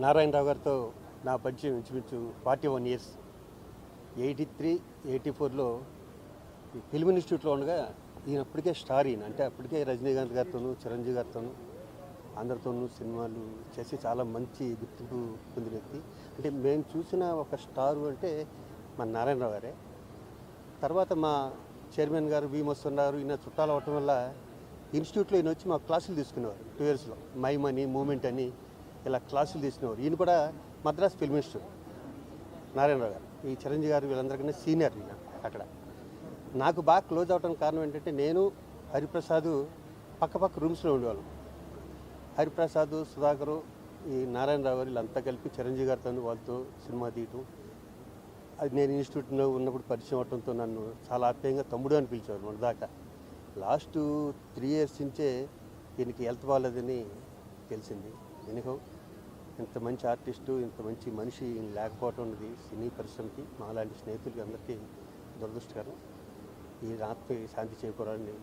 నారాయణరావు గారితో నా పరిచయం ఇంచుమించు 41 ఇయర్స్. 83, 84లో ఈ ఫిల్మ్ ఇన్స్టిట్యూట్లో ఉండగా ఈయన అప్పటికే స్టార్. ఈయన అంటే అప్పటికే రజనీకాంత్ గారితోనూ చిరంజీవి గారితోనూ అందరితోనూ సినిమాలు చేసి చాలా మంచి గుర్తింపు పొందిన వ్యక్తి. అంటే మేము చూసిన ఒక స్టారు అంటే మన నారాయణరావు గారే. తర్వాత మా చైర్మన్ గారు భీమవస్వన్ గారు ఈయన చుట్టాలు అవటం వల్ల ఇన్స్టిట్యూట్లో ఈయన వచ్చి మా క్లాసులు తీసుకునేవారు. 2 ఇయర్స్లో మైమ్ అని, మూమెంట్ అని ఇలా క్లాసులు తీసుకునేవారు. ఈయన కూడా మద్రాస్ ఫిల్మ్ ఇన్స్టిట్యూట్ నారాయణరావు గారు. ఈ చిరంజీవి గారు వీళ్ళందరికన్నా సీనియర్ ఈయన అక్కడ. నాకు బాగా క్లోజ్ అవడానికి కారణం ఏంటంటే నేను హరిప్రసాద్ పక్క రూమ్స్లో ఉండేవాళ్ళం. హరిప్రసాద్, సుధాకరు, ఈ నారాయణరావు గారు వీళ్ళంతా కలిపి చిరంజీవి గారితో వాళ్ళతో సినిమా తీయటం, అది నేను ఇన్స్టిట్యూట్లో ఉన్నప్పుడు పరిచయం అవడంతో నన్ను చాలా ఆప్యాయంగా తమ్ముడు అని పిలిచేవారు. మన దాకా లాస్ట్ 3 ఇయర్స్ నుంచే దీనికి హెల్త్ బాగాలేదని తెలిసింది. ఎనిహో ఇంత మంచి ఆర్టిస్టు, ఇంత మంచి మనిషి లేకపోవటం అనేది సినీ పరిశ్రమకి, మాలాంటి స్నేహితులకి అందరికీ దురదృష్టకరం. ఈ ఆత్మకి శాంతి చేకూరాలని నేను